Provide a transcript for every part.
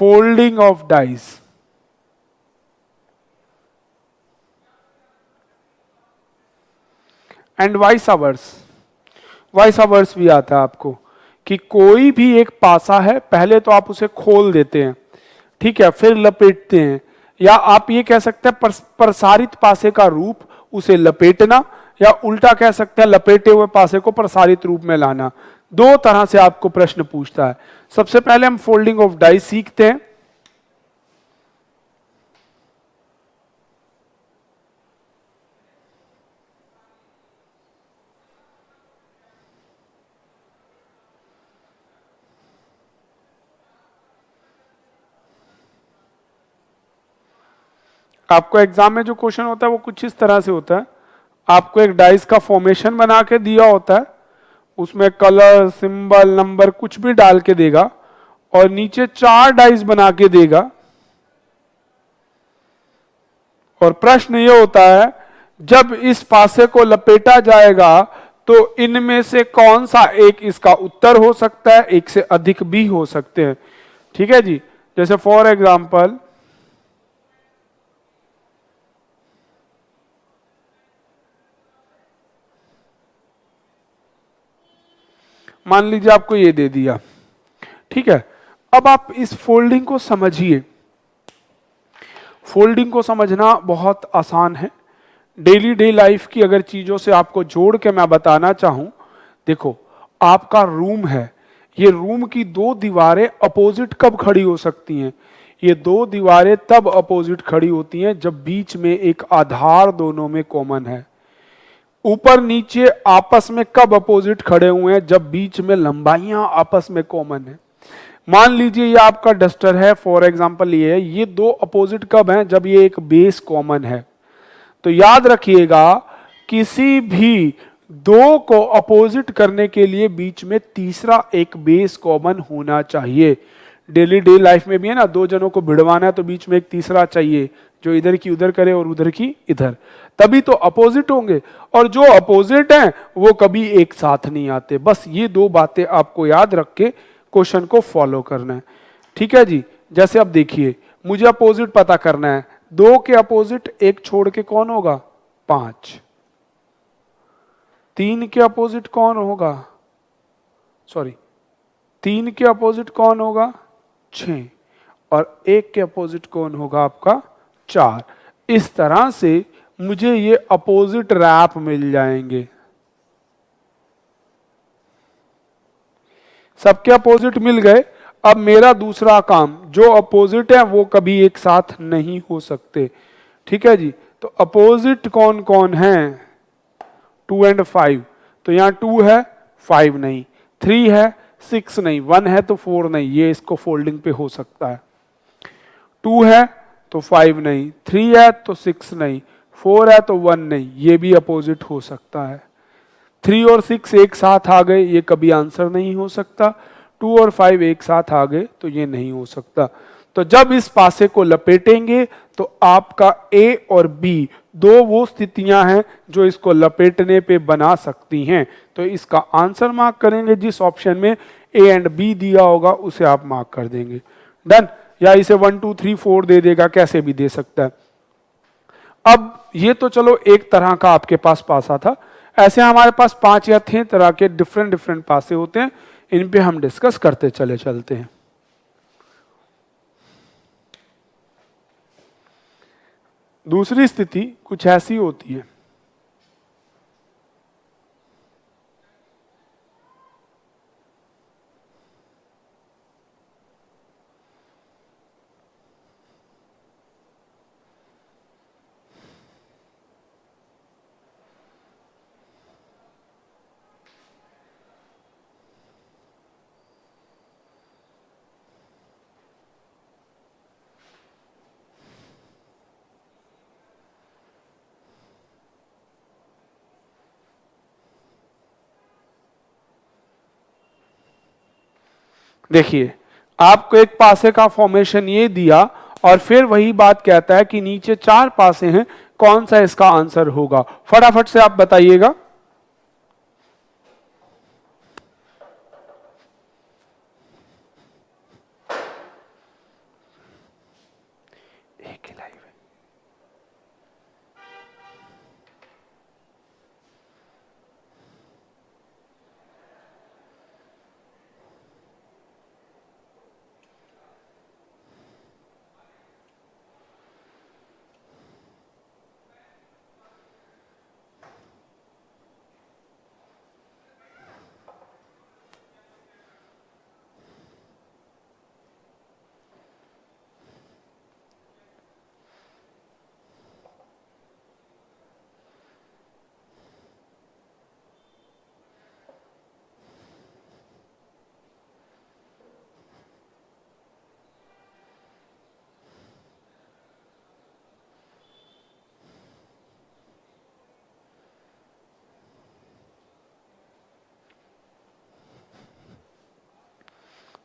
folding of dice. And vice versa आता है आपको कि कोई भी एक पासा है, पहले तो आप उसे खोल देते हैं, ठीक है, फिर लपेटते हैं, या आप ये कह सकते हैं प्रसारित पासे का रूप उसे लपेटना, या उल्टा कह सकते हैं लपेटे हुए पासे को प्रसारित रूप में लाना। दो तरह से आपको प्रश्न पूछता है। सबसे पहले हम फोल्डिंग ऑफ डाइस सीखते हैं। आपको एग्जाम में जो क्वेश्चन होता है वो कुछ इस तरह से होता है। आपको एक डाइस का फॉर्मेशन बना के दिया होता है, उसमें कलर, सिंबल, नंबर कुछ भी डाल के देगा, और नीचे 4 डाइस बना के देगा, और प्रश्न ये होता है जब इस पासे को लपेटा जाएगा तो इनमें से कौन सा एक इसका उत्तर हो सकता है, एक से अधिक भी हो सकते हैं। ठीक है जी, जैसे फॉर एग्जाम्पल मान लीजिए आपको ये दे दिया, ठीक है। अब आप इस फोल्डिंग को समझिए। फोल्डिंग को समझना बहुत आसान है। डेली डे लाइफ की अगर चीजों से आपको जोड़ के मैं बताना चाहूं, देखो आपका रूम है, ये रूम की 2 दीवारें अपोजिट कब खड़ी हो सकती हैं? ये 2 दीवारें तब अपोजिट खड़ी होती हैं जब बीच में एक आधार दोनों में कॉमन है। ऊपर नीचे आपस में कब अपोजिट खड़े हुए हैं? जब बीच में लंबाइयां आपस में कॉमन है। मान लीजिए ये आपका डस्टर है, फॉर एग्जांपल ये है, ये 2 अपोजिट कब हैं? जब ये एक बेस कॉमन है। तो याद रखिएगा किसी भी 2 को अपोजिट करने के लिए बीच में तीसरा एक बेस कॉमन होना चाहिए। डेली डे लाइफ में भी है ना, 2 जनों को भिड़वाना है तो बीच में एक तीसरा चाहिए जो इधर की उधर करे और उधर की इधर, तभी तो अपोजिट होंगे। और जो अपोजिट हैं वो कभी एक साथ नहीं आते। बस ये 2 बातें आपको याद रख के क्वेश्चन को फॉलो करना है। ठीक है जी, जैसे अब देखिए मुझे अपोजिट पता करना है, 2 के अपोजिट एक छोड़ के कौन होगा? 5। 3 के अपोजिट कौन होगा? 3 के अपोजिट कौन होगा? 6। और 1 के अपोजिट कौन होगा आपका? 4। इस तरह से मुझे ये अपोजिट रैप मिल जाएंगे। सबके अपोजिट मिल गए। अब मेरा दूसरा काम, जो अपोजिट है वो कभी एक साथ नहीं हो सकते। ठीक है जी, तो अपोजिट कौन कौन है? 2 और 5। तो यहां 2 है, 5 नहीं, 3 है, 6 नहीं, 1 है तो 4 नहीं, ये इसको फोल्डिंग पे हो सकता है। 2 है तो 5 नहीं, 3 है तो 6 नहीं, 4 है तो 1 नहीं, ये भी अपोजिट हो सकता है। 3 और 6 एक साथ आ गए, ये कभी आंसर नहीं हो सकता। 2 और 5 एक साथ आ गए तो ये नहीं हो सकता। तो जब इस पासे को लपेटेंगे तो आपका ए और बी 2 वो स्थितियां हैं जो इसको लपेटने पे बना सकती हैं। तो इसका आंसर मार्क करेंगे, जिस ऑप्शन में ए एंड बी दिया होगा उसे आप मार्क कर देंगे। डन। या इसे 1 2 3 4 दे देगा, कैसे भी दे सकता है। अब ये तो चलो एक तरह का आपके पास पासा था। ऐसे हमारे पास 5 या 6 तरह के डिफरेंट पासे होते हैं, इन पे हम डिस्कस करते चलते हैं। दूसरी स्थिति कुछ ऐसी होती है। देखिए आपको एक पासे का फॉर्मेशन ये दिया और फिर वही बात कहता है कि नीचे 4 पासे हैं, कौन सा इसका आंसर होगा? फटाफट से आप बताइएगा।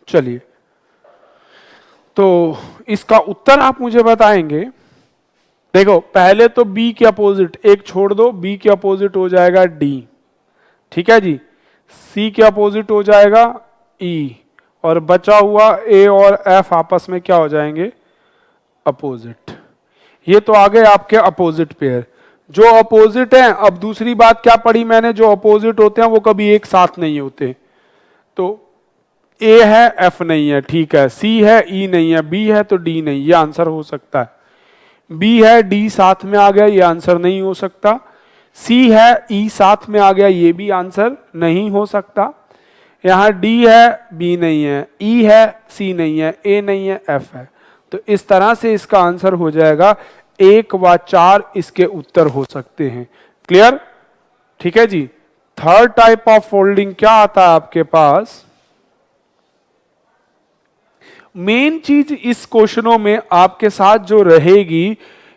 चलिए, तो इसका उत्तर आप मुझे बताएंगे। देखो, पहले तो बी के अपोजिट एक छोड़ दो, बी के अपोजिट हो जाएगा डी, ठीक है जी। सी के अपोजिट हो जाएगा ई, और बचा हुआ ए और एफ आपस में क्या हो जाएंगे, अपोजिट। ये तो आ गए आपके अपोजिट पेयर। जो अपोजिट हैं, अब दूसरी बात क्या पढ़ी मैंने, जो अपोजिट होते हैं वो कभी एक साथ नहीं होते। तो ए है, एफ नहीं है, ठीक है, सी है, ई नहीं है, बी है तो डी नहीं, ये आंसर हो सकता है। बी है, डी साथ में आ गया, ये आंसर नहीं हो सकता। सी है, ई साथ में आ गया, ये भी आंसर नहीं हो सकता। यहां डी है, बी नहीं है, ई है, सी नहीं है, ए नहीं है, एफ है। तो इस तरह से इसका आंसर हो जाएगा 1 व 4 इसके उत्तर हो सकते हैं। क्लियर? ठीक है जी। थर्ड टाइप ऑफ फोल्डिंग क्या आता है आपके पास? मेन चीज इस क्वेश्चनों में आपके साथ जो रहेगी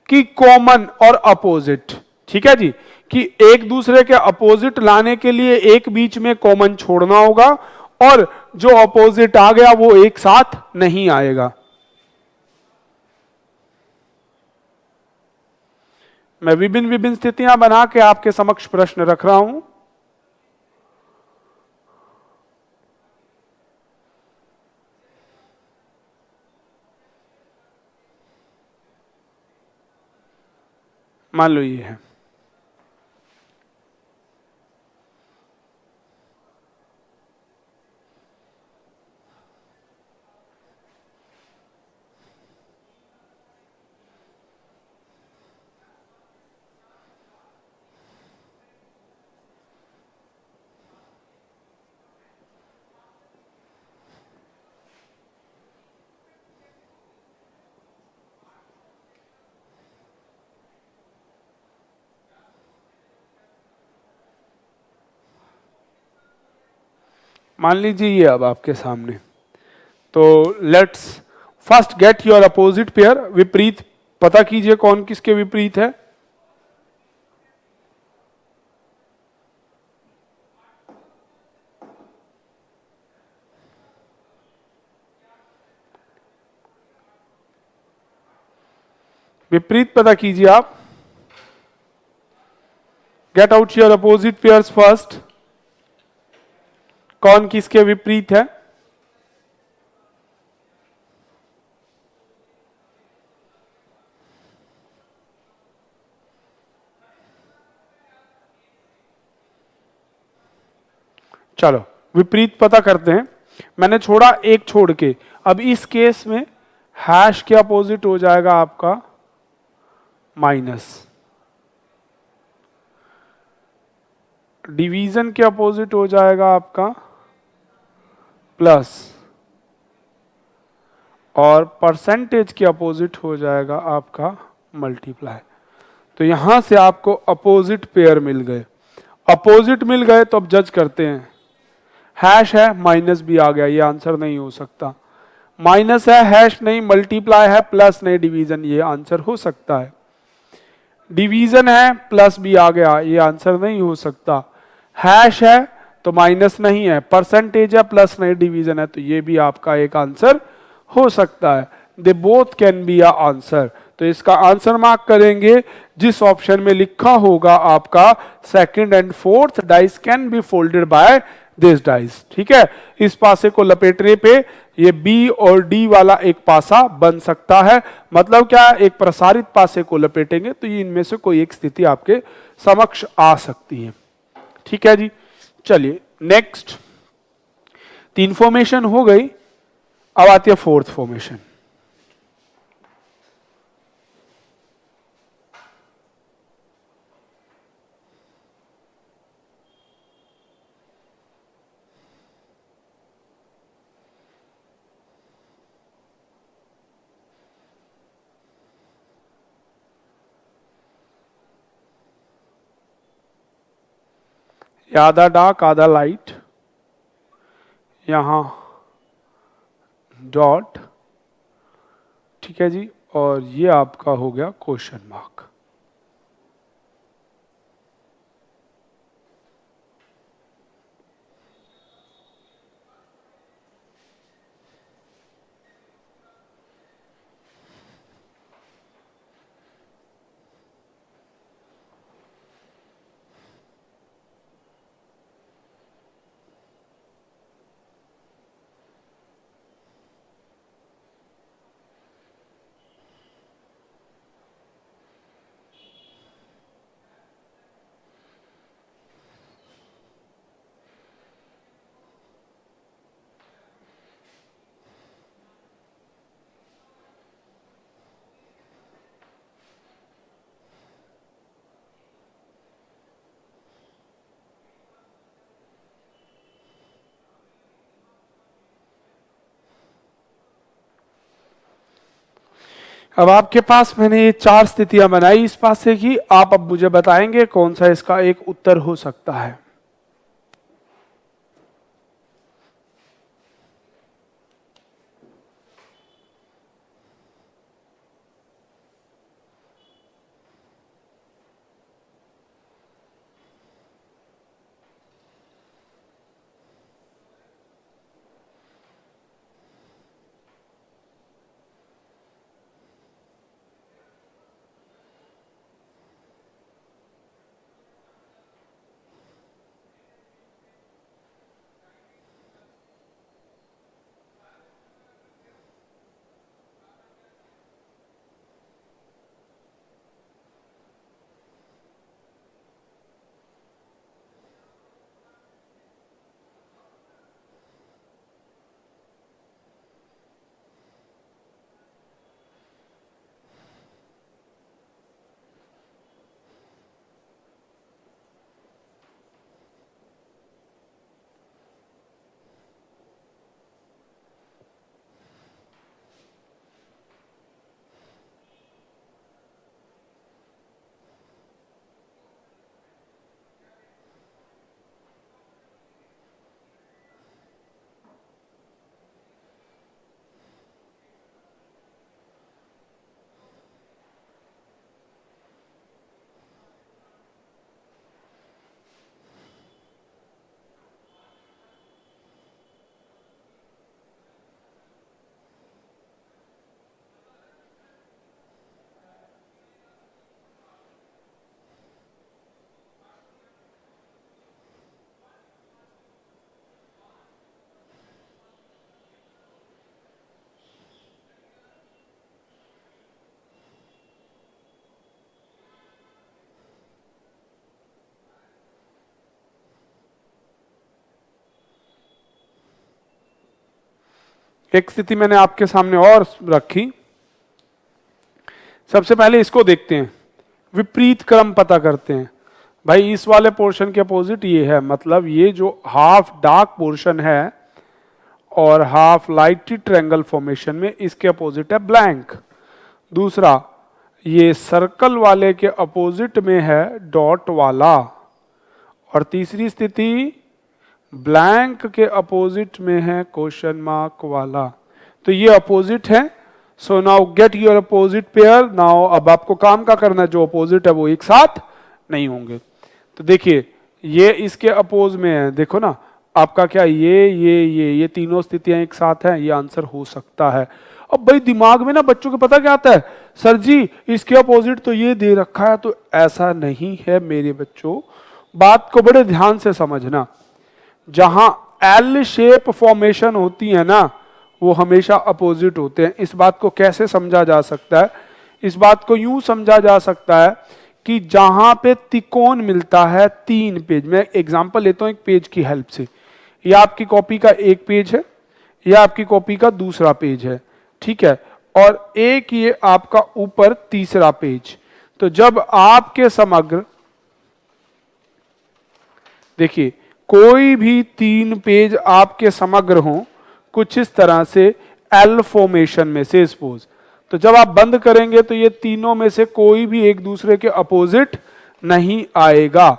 कि कॉमन और अपोजिट, ठीक है जी, कि एक दूसरे के अपोजिट लाने के लिए एक बीच में कॉमन छोड़ना होगा, और जो अपोजिट आ गया वो एक साथ नहीं आएगा। मैं विभिन्न विभिन्न स्थितियां बना के आपके समक्ष प्रश्न रख रहा हूं। मान लो ये है, मान लीजिए ये अब आपके सामने। तो let's first get your opposite pair. विपरीत पता कीजिए कौन किसके विपरीत है। विपरीत पता कीजिए आप। Get out your opposite pairs first. कौन किसके विपरीत है? चलो विपरीत पता करते हैं। मैंने छोड़ा एक छोड़ के। अब इस केस में हैश के अपोजिट हो जाएगा आपका माइनस, डिवीजन के अपोजिट हो जाएगा आपका प्लस, और परसेंटेज के अपोजिट हो जाएगा आपका मल्टीप्लाई। तो यहां से आपको अपोजिट पेयर मिल गए। अपोजिट मिल गए तो अब जज करते हैं। हैश है, माइनस भी आ गया, ये आंसर नहीं हो सकता। माइनस है, हैश नहीं, मल्टीप्लाई है, प्लस नहीं, डिवीजन, ये आंसर हो सकता है। डिवीजन है, प्लस भी आ गया, ये आंसर नहीं हो सकता। हैश है तो माइनस नहीं है, परसेंटेज है, प्लस नहीं, डिवीजन है, तो ये भी आपका एक आंसर हो सकता है। They both can be a answer. तो इसका आंसर मार्क करेंगे जिस ऑप्शन में लिखा होगा आपका second and fourth dice can be folded by this dice. ठीक है, इस पासे को लपेटने पे ये बी और डी वाला एक पासा बन सकता है। मतलब क्या, एक प्रसारित पासे को लपेटेंगे तो ये इनमें से कोई एक स्थिति आपके समक्ष आ सकती है। ठीक है जी। चलिए नेक्स्ट, 3 फॉर्मेशन हो गई, अब आती है 4th फॉर्मेशन। आधा डार्क आधा लाइट, यहां डॉट, ठीक है जी, और ये आपका हो गया क्वेश्चन मार्क। अब आपके पास मैंने ये 4 स्थितियां बनाई इस पास से की, आप अब मुझे बताएंगे कौन सा इसका एक उत्तर हो सकता है। एक स्थिति मैंने आपके सामने और रखी। सबसे पहले इसको देखते हैं, विपरीत क्रम पता करते हैं। भाई इस वाले पोर्शन के अपोजिट ये है, मतलब ये जो हाफ डार्क पोर्शन है और हाफ लाइट ट्रायंगल फॉर्मेशन में, इसके अपोजिट है ब्लैंक। दूसरा, ये सर्कल वाले के अपोजिट में है डॉट वाला। और तीसरी स्थिति, ब्लैंक के अपोजिट में है क्वेश्चन मार्क वाला। तो ये अपोजिट है। So now get your opposite pair. Now अब आपको काम का करना है, जो अपोजिट है वो एक साथ नहीं होंगे। तो देखिए ये इसके अपोज में है, देखो ना आपका क्या, ये तीनों स्थितियां एक साथ हैं, ये आंसर हो सकता है। अब भाई दिमाग में ना बच्चों को पता क्या आता है, सर जी इसके अपोजिट तो ये दे रखा है, तो ऐसा नहीं है मेरे बच्चों। बात को बड़े ध्यान से समझना। जहां एल शेप फॉर्मेशन होती है ना, वो हमेशा अपोजिट होते हैं। इस बात को कैसे समझा जा सकता है? इस बात को यूं समझा जा सकता है कि जहां पे त्रिकोण मिलता है 3 पेज, मैं एग्जांपल लेता हूं एक पेज की हेल्प से। यह आपकी कॉपी का एक पेज है, यह आपकी कॉपी का दूसरा पेज है, ठीक है, और एक ये आपका ऊपर तीसरा पेज। तो जब आपके समग्र, देखिए कोई भी 3 पेज आपके समग्र हो कुछ इस तरह से एल फॉर्मेशन में से सपोज, तो जब आप बंद करेंगे तो ये तीनों में से कोई भी एक दूसरे के अपोजिट नहीं आएगा।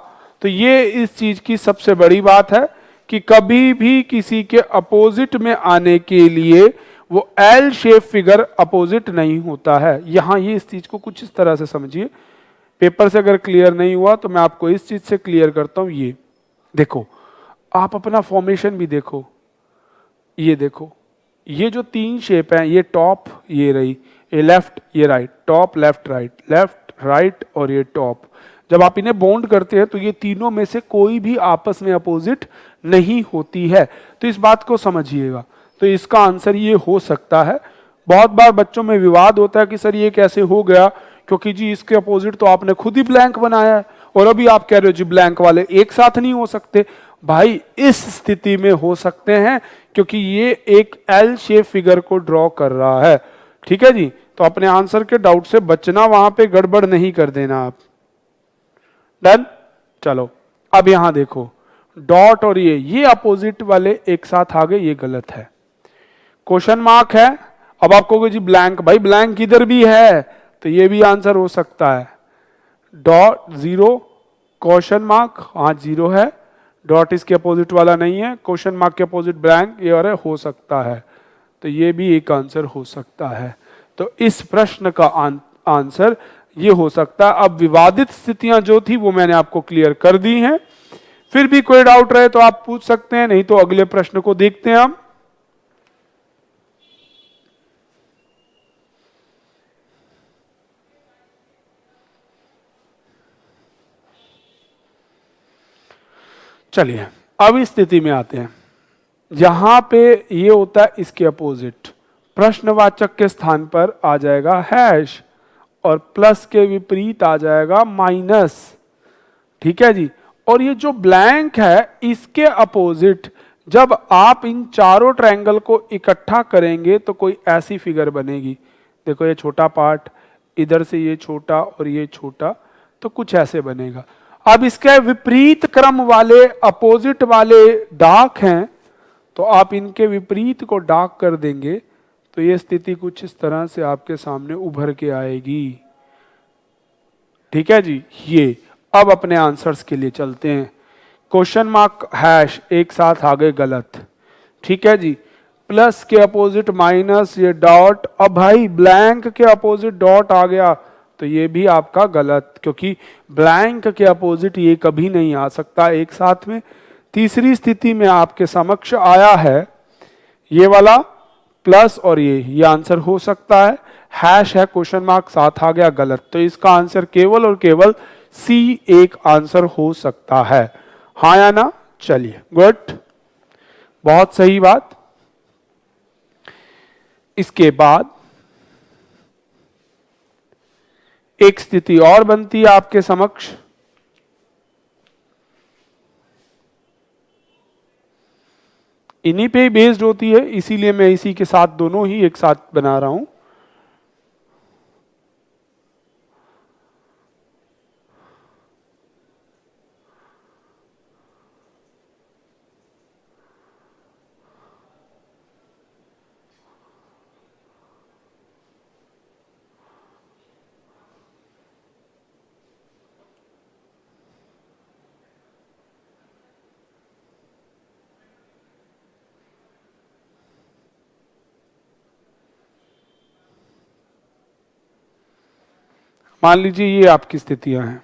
तो ये इस चीज की सबसे बड़ी बात है कि कभी भी किसी के अपोजिट में आने के लिए वो एल शेप फिगर अपोजिट नहीं होता है। यहां ये इस चीज को कुछ इस तरह से समझिए। पेपर से अगर क्लियर नहीं हुआ तो मैं आपको इस चीज से क्लियर करता हूं। ये देखो, आप अपना फॉर्मेशन भी देखो, ये देखो, ये जो 3 शेप हैं, ये टॉप, ये रही, ये लेफ्ट, ये right, top left right, left right, और ये टॉप। जब आप इन्हें बॉन्ड करते हैं तो ये तीनों में से कोई भी आपस में अपोजिट नहीं होती है। तो इस बात को समझिएगा। तो इसका आंसर ये हो सकता है। बहुत बार बच्चों में विवाद होता है कि सर ये कैसे हो गया, क्योंकि जी इसके अपोजिट तो आपने खुद ही ब्लैंक बनाया है, और अभी आप कह रहे हो जी ब्लैंक वाले एक साथ नहीं हो सकते। भाई इस स्थिति में हो सकते हैं, क्योंकि ये एक एल शेप फिगर को ड्रॉ कर रहा है, ठीक है जी। तो अपने आंसर के डाउट से बचना, वहां पे गड़बड़ नहीं कर देना आप। डन। चलो अब यहां देखो, डॉट और ये अपोजिट वाले एक साथ आ गए, ये गलत है। क्वेश्चन मार्क है, अब आप कहोगे जी ब्लैंक, भाई ब्लैंक इधर भी है, तो ये भी आंसर हो सकता है। डॉट जीरो, क्वेश्चन मार्क, हाँ जीरो है, डॉट इसके अपोजिट वाला नहीं है, क्वेश्चन मार्क के अपोजिट ब्लैंक, ये और हो सकता है, तो ये भी एक आंसर हो सकता है। तो इस प्रश्न का आंसर ये हो सकता है। अब विवादित स्थितियां जो थी वो मैंने आपको क्लियर कर दी हैं। फिर भी कोई डाउट रहे तो आप पूछ सकते हैं, नहीं तो अगले प्रश्न को देखते हैं हम। चलिए अब इस स्थिति में आते हैं, यहां पे ये होता है इसके अपोजिट, प्रश्नवाचक के स्थान पर आ जाएगा हैश और प्लस के विपरीत आ जाएगा माइनस। ठीक है जी। और ये जो ब्लैंक है इसके अपोजिट जब आप इन चारों ट्रायंगल को इकट्ठा करेंगे तो कोई ऐसी फिगर बनेगी। देखो ये छोटा पार्ट, इधर से ये छोटा और ये छोटा, तो कुछ ऐसे बनेगा। अब इसके विपरीत क्रम वाले अपोजिट वाले डार्क हैं, तो आप इनके विपरीत को डार्क कर देंगे तो ये स्थिति कुछ इस तरह से आपके सामने उभर के आएगी। ठीक है जी। ये अब अपने आंसर्स के लिए चलते हैं। क्वेश्चन मार्क हैश एक साथ आ गए गलत। ठीक है जी। प्लस के अपोजिट माइनस, ये डॉट, अब भाई ब्लैंक के अपोजिट डॉट आ गया तो ये भी आपका गलत, क्योंकि ब्लैंक के अपोजिट ये कभी नहीं आ सकता एक साथ में। तीसरी स्थिति में आपके समक्ष आया है ये वाला प्लस और ये आंसर हो सकता है। हैश है, क्वेश्चन मार्क साथ आ गया गलत, तो इसका आंसर केवल और केवल सी एक आंसर हो सकता है। हाँ या ना? चलिए गुड, बहुत सही बात। इसके बाद एक स्थिति और बनती है आपके समक्ष, इन्हीं पे ही बेस्ड होती है, इसीलिए मैं इसी के साथ दोनों ही एक साथ बना रहा हूं। मान लीजिए ये आपकी स्थितियां हैं।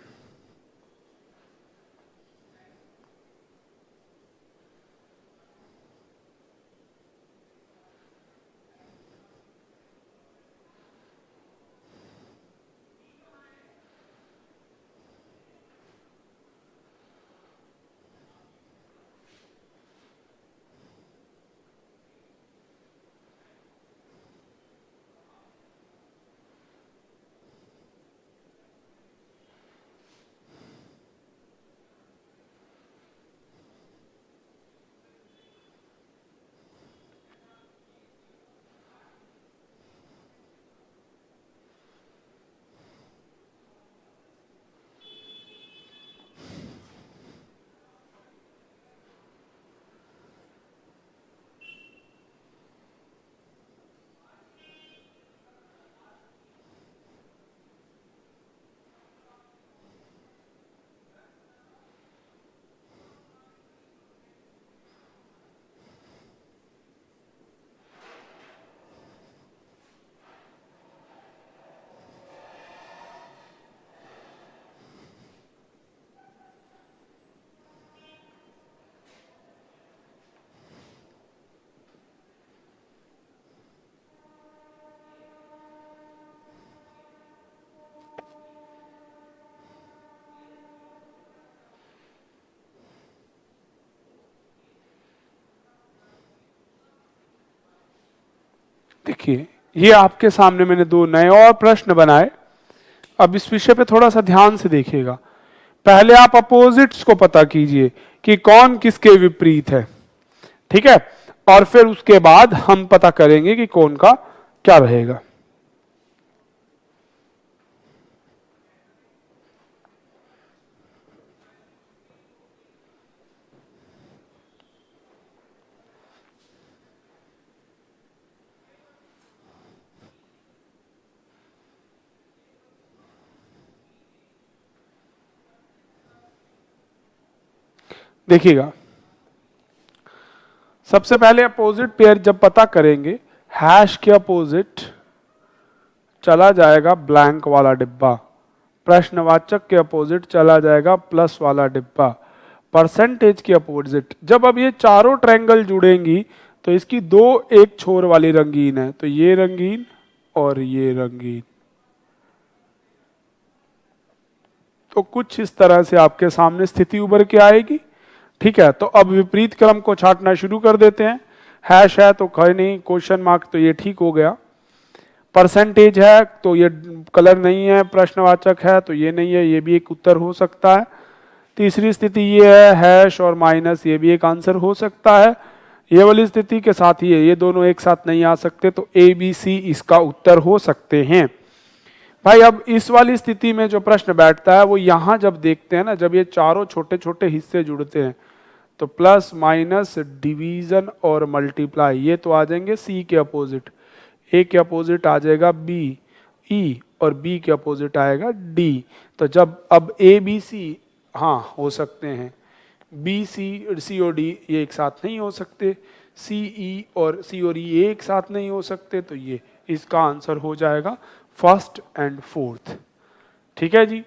देखिए ये आपके सामने मैंने दो नए और प्रश्न बनाए। अब इस विषय पे थोड़ा सा ध्यान से देखिएगा। पहले आप अपोजिट्स को पता कीजिए कि कौन किसके विपरीत है। ठीक है, और फिर उसके बाद हम पता करेंगे कि कौन का क्या रहेगा। देखिएगा, सबसे पहले अपोजिट पेयर जब पता करेंगे, हैश के अपोजिट चला जाएगा ब्लैंक वाला डिब्बा, प्रश्नवाचक के अपोजिट चला जाएगा प्लस वाला डिब्बा, परसेंटेज के अपोजिट। जब अब ये चारों ट्रायंगल जुड़ेंगी तो इसकी दो एक छोर वाली रंगीन है, तो ये रंगीन और ये रंगीन। तो कुछ इस तरह से आपके सामने स्थिति उभर के आएगी। ठीक है, तो अब विपरीत क्रम को छांटना शुरू कर देते हैं। हैश है तो खैर नहीं, क्वेश्चन मार्क तो ये ठीक हो गया। परसेंटेज है तो ये कलर नहीं है, प्रश्नवाचक है तो ये नहीं है, ये भी एक उत्तर हो सकता है। तीसरी स्थिति ये है हैश और माइनस, ये भी एक आंसर हो सकता है। ये वाली स्थिति के साथ ही है, ये दोनों एक साथ नहीं आ सकते, तो ए बी सी इसका उत्तर हो सकते हैं। भाई अब इस वाली स्थिति में जो प्रश्न बैठता है वो यहां जब देखते हैं ना, जब ये चारों छोटे छोटे हिस्से जुड़ते हैं तो प्लस माइनस डिवीजन और मल्टीप्लाई, ये तो आ जाएंगे सी के अपोजिट, ए के अपोजिट आ जाएगा बी, ई, और बी के अपोजिट आएगा डी। तो जब अब ए बी सी हाँ हो सकते हैं, बी सी और डी ये एक साथ नहीं हो सकते, सी ई और सी और ई एक साथ नहीं हो सकते, तो ये इसका आंसर हो जाएगा फर्स्ट एंड फोर्थ। ठीक है जी।